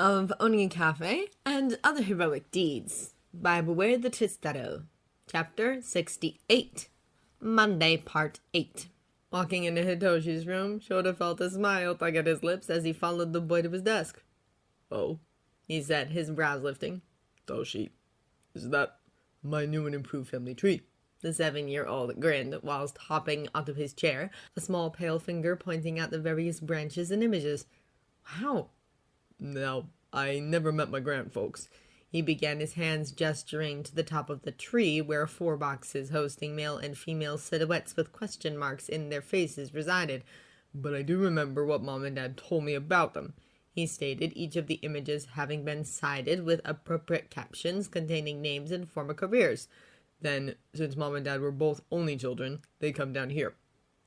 of owning a cafe and other heroic deeds by Beware the Tistero, Chapter 68, Monday, Part 8. Walking into Hitoshi's room, Shouta felt a smile tug at his lips as he followed the boy to his desk. "Oh," he said, his brows lifting. "Toshi, is that my new and improved family tree?" The 7-year-old grinned whilst hopping onto his chair, a small pale finger pointing at the various branches and images. Wow. Now, I never met my grandfolks. He began, his hands gesturing to the top of the tree where 4 boxes hosting male and female silhouettes with question marks in their faces resided. But I do remember what Mom and Dad told me about them. He stated, each of the images having been cited with appropriate captions containing names and former careers. Then, since Mom and Dad were both only children, they come down here.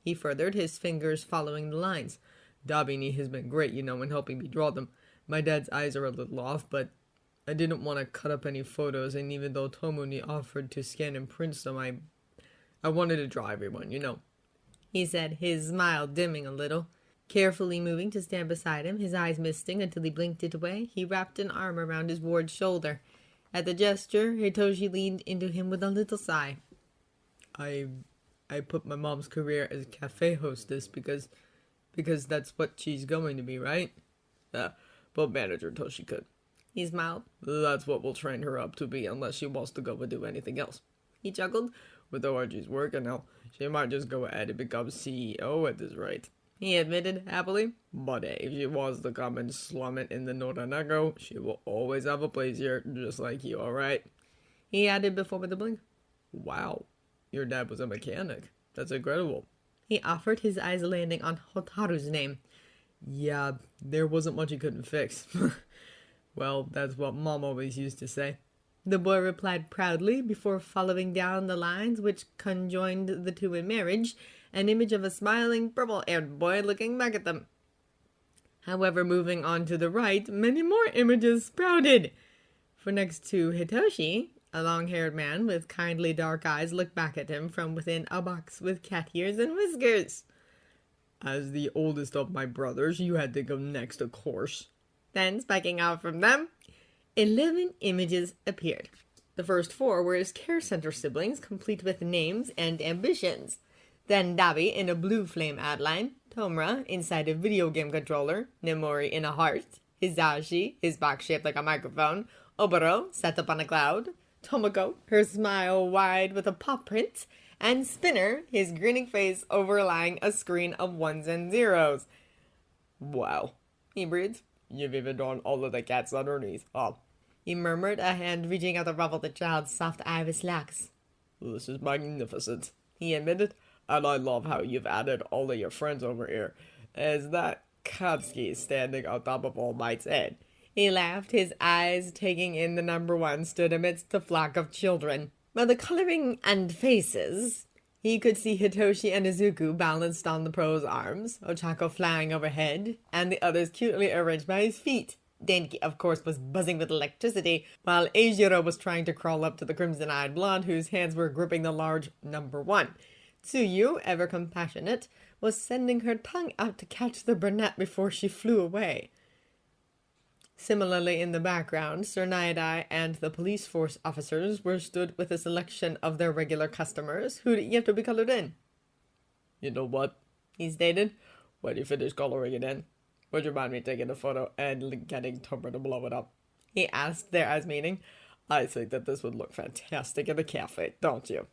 He furthered, his fingers following the lines. Dabini has been great, in helping me draw them. My dad's eyes are a little off, but I didn't want to cut up any photos, and even though Tomuni offered to scan and print some, I wanted to draw everyone, he said, his smile dimming a little. Carefully moving to stand beside him, his eyes misting until he blinked it away, he wrapped an arm around his ward's shoulder. At the gesture, Hitoshi leaned into him with a little sigh. I put my mom's career as cafe hostess because that's what she's going to be, right? But manager Toshika. He smiled. That's what we'll train her up to be unless she wants to go and do anything else. He chuckled. With ORG's work and now, she might just go ahead and become CEO at this rate. He admitted happily. But hey, if she wants to come and slum it in the Noranago, she will always have a place here, just like you, alright? He added before with a blink. Wow, your dad was a mechanic. That's incredible. He offered, his eyes landing on Hotaru's name. Yeah, there wasn't much he couldn't fix. Well, that's what Mom always used to say. The boy replied proudly before following down the lines which conjoined the two in marriage, an image of a smiling purple-haired boy looking back at them. However, moving on to the right, many more images sprouted. For next to Hitoshi, a long-haired man with kindly dark eyes looked back at him from within a box with cat ears and whiskers. As the oldest of my brothers, you had to go next, of course. Then, spiking out from them, 11 images appeared. The first 4 were his care center siblings, complete with names and ambitions. Then Dabi in a blue flame outline, Tomura inside a video game controller, Nemori in a heart, Hizashi, his box shaped like a microphone, Oboro set up on a cloud, Tomoko, her smile wide with a paw print, and Spinner, his grinning face overlying a screen of 1s and 0s. Wow, he breathed. You've even drawn all of the cats underneath. Oh, he murmured, a hand reaching out to ruffle the child's soft iris locks. This is magnificent, he admitted. And I love how you've added all of your friends over here. Is that Katsuki standing on top of All Might's head? He laughed, his eyes taking in the number 1 stood amidst a flock of children. By the coloring and faces, he could see Hitoshi and Izuku balanced on the pro's arms, Ochako flying overhead, and the others cutely arranged by his feet. Denki, of course, was buzzing with electricity, while Eijiro was trying to crawl up to the crimson-eyed blonde whose hands were gripping the large number 1. Tsuyu, ever compassionate, was sending her tongue out to catch the brunette before she flew away. Similarly, in the background, Sir Naidai and the police force officers were stood with a selection of their regular customers who'd yet to be colored in. You know what? He stated. When you finish coloring it in, would you mind me taking a photo and getting Tumblr to blow it up? He asked, their eyes meeting. I think that this would look fantastic in the cafe, don't you?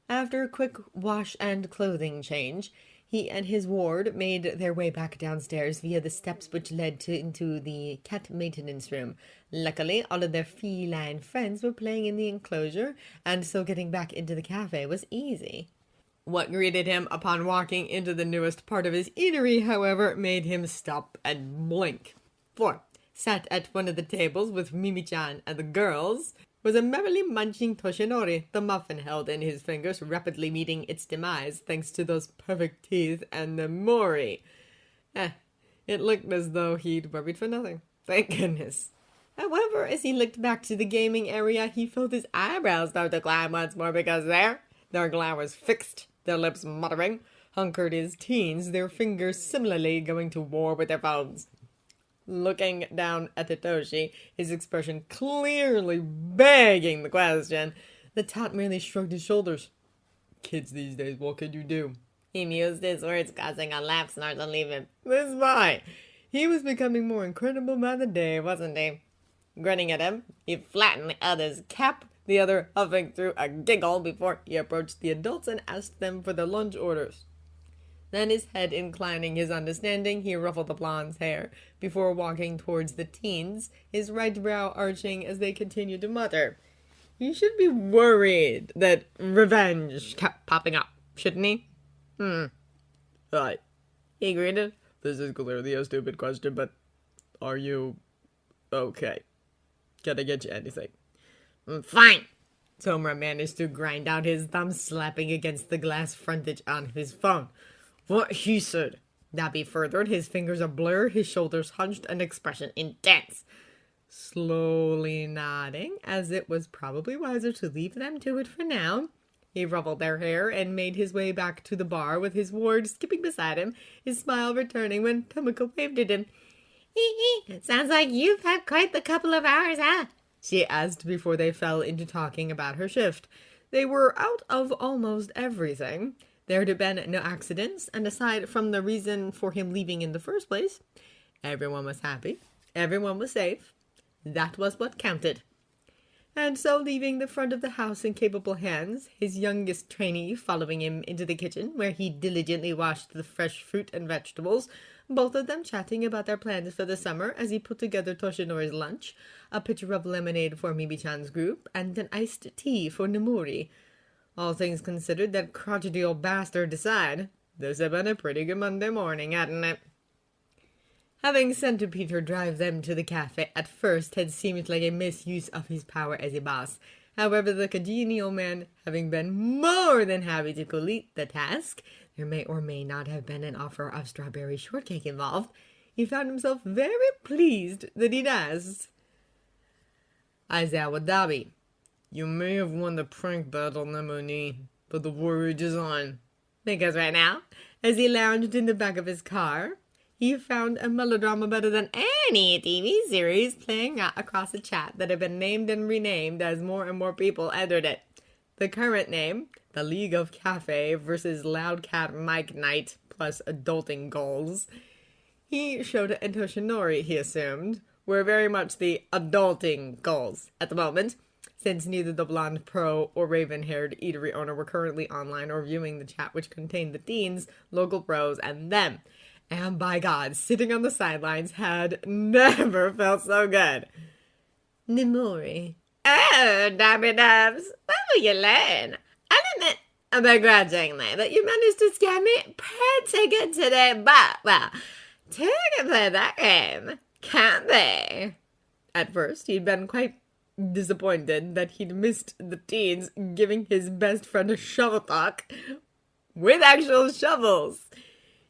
After a quick wash and clothing change, he and his ward made their way back downstairs via the steps which led into the cat maintenance room. Luckily, all of their feline friends were playing in the enclosure, and so getting back into the cafe was easy. What greeted him upon walking into the newest part of his eatery, however, made him stop and blink. For, sat at one of the tables with Mimi-chan and the girls, was a merrily munching Toshinori, the muffin held in his fingers rapidly meeting its demise thanks to those perfect teeth and the mori. It looked as though he'd worried for nothing. Thank goodness. However, as he looked back to the gaming area, he felt his eyebrows start to climb once more because their glowers fixed, their lips muttering, hunkered his teens, their fingers similarly going to war with their phones. looking down at Hitoshi, his expression clearly begging the question. The tot merely shrugged his shoulders. Kids these days, what could you do? He mused his words, causing a laugh snort to leave him. This boy! He was becoming more incredible by the day, wasn't he? Grinning at him, he flattened the other's cap, the other huffing through a giggle before he approached the adults and asked them for their lunch orders. Then, his head inclining his understanding, he ruffled the blonde's hair before walking towards the teens, his right brow arching as they continued to mutter. He should be worried that revenge kept popping up, shouldn't he? Right. He greeted. This is clearly a stupid question, but are you okay? Can I get you anything? Fine. Tomura managed to grind out his thumb, slapping against the glass frontage on his phone. What he said. Dabi furthered, his fingers a blur, his shoulders hunched, an expression intense. Slowly nodding, as it was probably wiser to leave them to it for now, he ruffled their hair and made his way back to the bar with his ward skipping beside him, his smile returning when Tomoko waved at him. Sounds like you've had quite the couple of hours, huh? She asked before they fell into talking about her shift. They were out of almost everything. There had been no accidents, and aside from the reason for him leaving in the first place, everyone was happy, everyone was safe. That was what counted. And so, leaving the front of the house in capable hands, his youngest trainee following him into the kitchen, where he diligently washed the fresh fruit and vegetables, both of them chatting about their plans for the summer as he put together Toshinori's lunch, a pitcher of lemonade for Mibi-chan's group, and an iced tea for Nomori. All things considered, that crotchety old bastard aside, this had been a pretty good Monday morning, hadn't it? Having sent Peter drive them to the cafe at first had seemed like a misuse of his power as a boss. However, the congenial man having been more than happy to complete the task, there may or may not have been an offer of strawberry shortcake involved, he found himself very pleased that he'd asked. Aizawa Dabi, you may have won the prank battle, Nemone, but the war rage is on. Because right now, as he lounged in the back of his car, he found a melodrama better than any TV series playing out across a chat that had been named and renamed as more and more people entered it. The current name, The League of Cafe versus Loud Cat Mike Night plus Adulting Goals. He, Shouta, and Toshinori, he assumed, were very much the adulting goals at the moment, since neither the blonde pro or raven-haired eatery owner were currently online or viewing the chat which contained the teens, local pros, and them. And by God, sitting on the sidelines had never felt so good. Nomori. Oh, Dabby Dubs, what will you learn? I'll admit, begrudgingly, that you managed to scare me pretty good today, but, well, two can play that game, can't they? At first, he'd been quite disappointed that he'd missed the teens giving his best friend a shovel talk with actual shovels.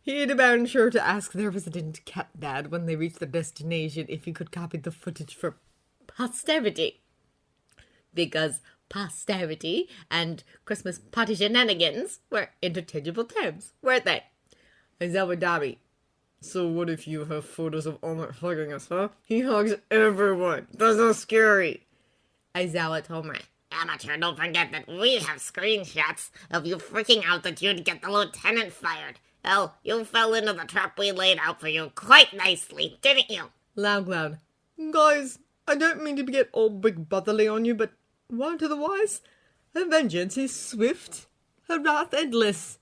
He'd been sure to ask their resident cat dad when they reached their destination if he could copy the footage for posterity. Because posterity and Christmas party shenanigans were interchangeable terms, weren't they? Aizawa Dabi, so what if you have photos of Omer hugging us, huh? He hugs everyone. That's not scary. Aizawa Tomura. Amateur, don't forget that we have screenshots of you freaking out that you'd get the lieutenant fired. Hell, you fell into the trap we laid out for you quite nicely, didn't you? Loud. Guys, I don't mean to get all big brotherly on you, but why to the wise? Her vengeance is swift, her wrath endless.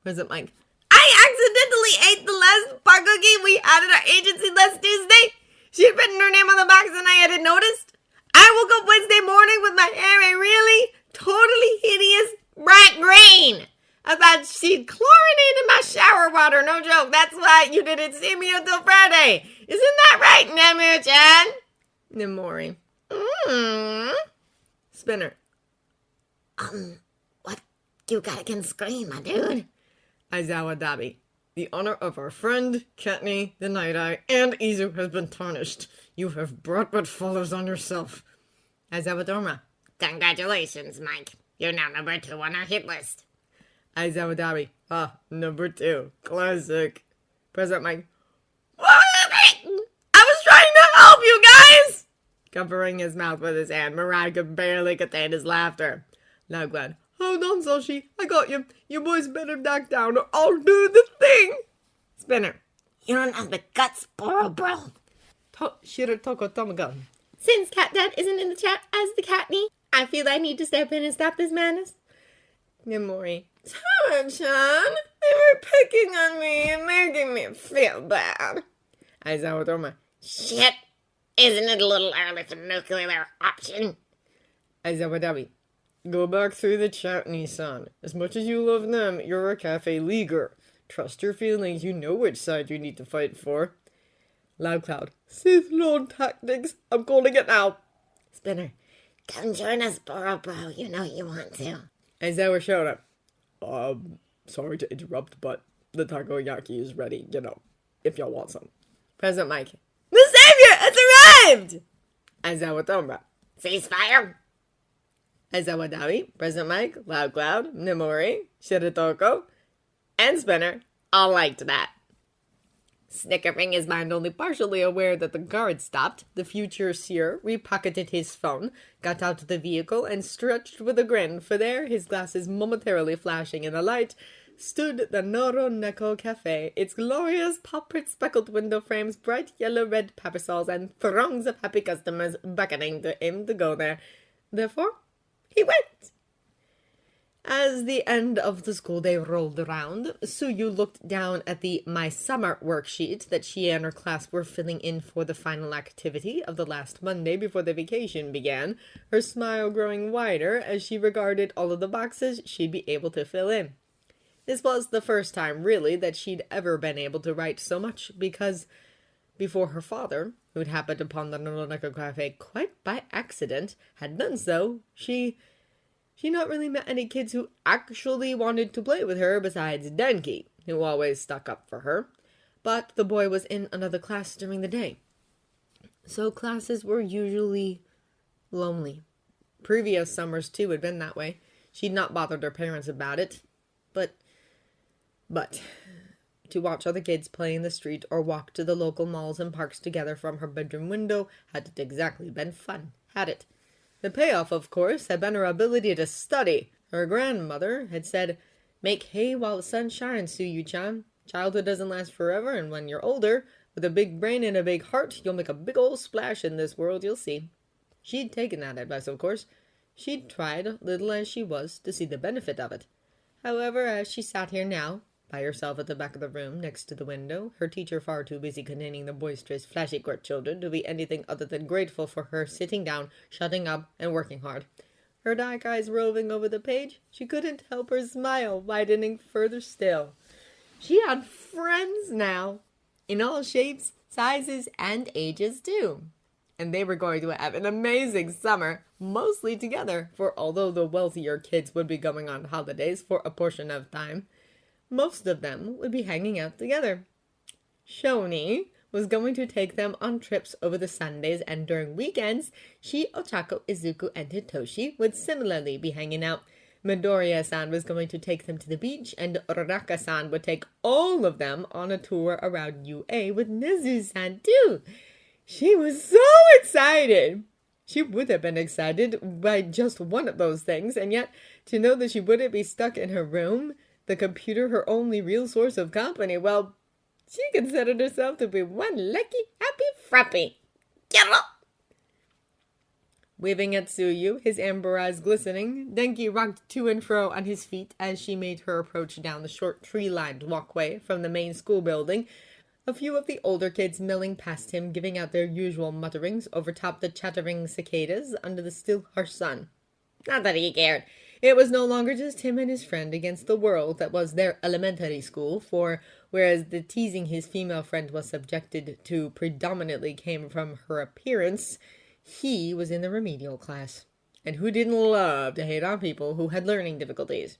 Present Mike. I accidentally ate the last bar cookie we had at our agency last Tuesday. She had written her name on the box and I hadn't noticed. I woke up Wednesday morning with my hair a really, totally hideous bright green. I thought she'd chlorinated my shower water, no joke. That's why you didn't see me until Friday. Isn't that right, Nemu-chan? Nomori. Spinner. What you got against green, my dude? Aizawa Dabi. The honor of our friend, Katni, the Night Eye, and Izu has been tarnished. You have brought what follows on yourself. Aizawa Tomura. Congratulations, Mike. You're now number 2 on our hit list. Aizawa Dabi. Number 2. Classic. Present Mike. What? I was Covering his mouth with his hand, Mirai could barely contain his laughter. Loudglad, hold on, Soshi, I got you. You boys better back down or I'll do the thing. Spinner, You don't have the guts, Boro Bro. Shiratoko Tomago. Since Cat Dad isn't in the chat as the Catney, I feel I need to step in and stop this madness. Nemori. Tama-chan, they were picking on me and making me feel bad. Aizawa Doma. Shit. Isn't it a little early for nuclear option? Aizawa Dabi. Go back through the chat, Nissan. As much as you love them, you're a cafe leaguer. Trust your feelings, you know which side you need to fight for. Loud Cloud. Sith Lord tactics. I'm calling it now. Spinner, come join us, Boro Bro. You know you want to. Aizawa Shouta. Sorry to interrupt, but the takoyaki is ready, if y'all want some. President Mike. The Savior has arrived! Aizawa Tombra. Ceasefire? Aizawa Dabi, President Mike, Loud Cloud, Nemori, Shiratoko, and Spinner all liked that. Snickering, his mind only partially aware that the guard stopped, the future seer repocketed his phone, got out of the vehicle, and stretched with a grin, for there, his glasses momentarily flashing in the light, stood the Noro Neko Cafe, its glorious pop-print speckled window frames, bright yellow-red parasols, and throngs of happy customers beckoning to him to go there. Therefore, he went. As the end of the school day rolled around, Suyu looked down at the My Summer worksheet that she and her class were filling in for the final activity of the last Monday before the vacation began, her smile growing wider as she regarded all of the boxes she'd be able to fill in. This was the first time, really, that she'd ever been able to write so much, because before her father, who'd happened upon the Noroneko Cafe quite by accident, had done so, she not really met any kids who actually wanted to play with her besides Denki, who always stuck up for her. But the boy was in another class during the day. So classes were usually lonely. Previous summers, too, had been that way. She'd not bothered her parents about it. But to watch other kids play in the street or walk to the local malls and parks together from her bedroom window hadn't exactly been fun, had it? The payoff, of course, had been her ability to study. Her grandmother had said, "Make hay while the sun shines, Suyu-chan. Childhood doesn't last forever, and when you're older, with a big brain and a big heart, you'll make a big old splash in this world, you'll see." She'd taken that advice, of course. She'd tried, little as she was, to see the benefit of it. However, as she sat here now, by herself at the back of the room, next to the window, her teacher far too busy containing the boisterous, flashy court children to be anything other than grateful for her sitting down, shutting up, and working hard. Her dark eyes roving over the page, she couldn't help her smile widening further still. She had friends now, in all shapes, sizes, and ages too. And they were going to have an amazing summer, mostly together, for although the wealthier kids would be going on holidays for a portion of time, most of them would be hanging out together. Shoni was going to take them on trips over the Sundays, and during weekends, she, Ochako, Izuku, and Hitoshi would similarly be hanging out. Midoriya-san was going to take them to the beach, and Raka-san would take all of them on a tour around UA with Nezu-san too. She was so excited. She would have been excited by just one of those things, and yet to know that she wouldn't be stuck in her room, the computer her only real source of company, well, she considered herself to be one lucky, happy frappy. Get up! Waving at Tsuyu, his amber eyes glistening, Denki rocked to and fro on his feet as she made her approach down the short tree-lined walkway from the main school building, a few of the older kids milling past him, giving out their usual mutterings overtop the chattering cicadas under the still harsh sun. Not that he cared. It was no longer just him and his friend against the world that was their elementary school, for whereas the teasing his female friend was subjected to predominantly came from her appearance, he was in the remedial class. And who didn't love to hate on people who had learning difficulties?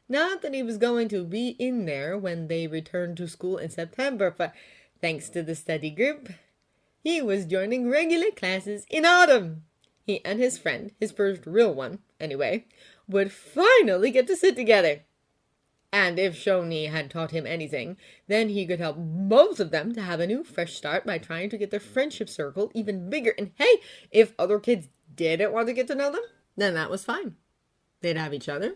Not that he was going to be in there when they returned to school in September, but thanks to the study group, he was joining regular classes in autumn. He and his friend, his first real one, anyway, would finally get to sit together. And if Shoni had taught him anything, then he could help both of them to have a new fresh start by trying to get their friendship circle even bigger. And hey, if other kids didn't want to get to know them, then that was fine. They'd have each other.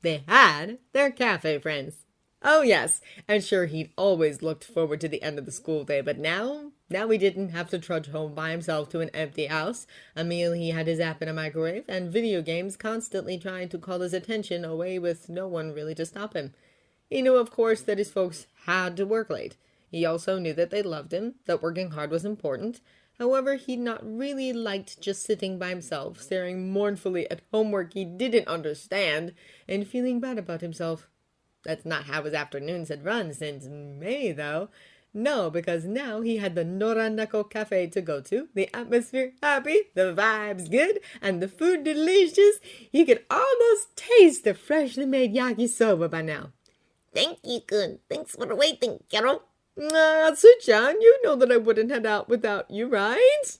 They had their cafe friends. Oh yes, and sure he'd always looked forward to the end of the school day, but now he didn't have to trudge home by himself to an empty house, a meal he had his app in a microwave, and video games constantly trying to call his attention away with no one really to stop him. He knew, of course, that his folks had to work late. He also knew that they loved him, that working hard was important. However, he'd not really liked just sitting by himself, staring mournfully at homework he didn't understand, and feeling bad about himself. That's not how his afternoons had run since May, though. No, because now he had the Noranako Cafe to go to, the atmosphere happy, the vibes good, and the food delicious. He could almost taste the freshly made yakisoba by now. Thank you, Kun. Thanks for waiting, Carol. Tsuchan, you know that I wouldn't head out without you, right?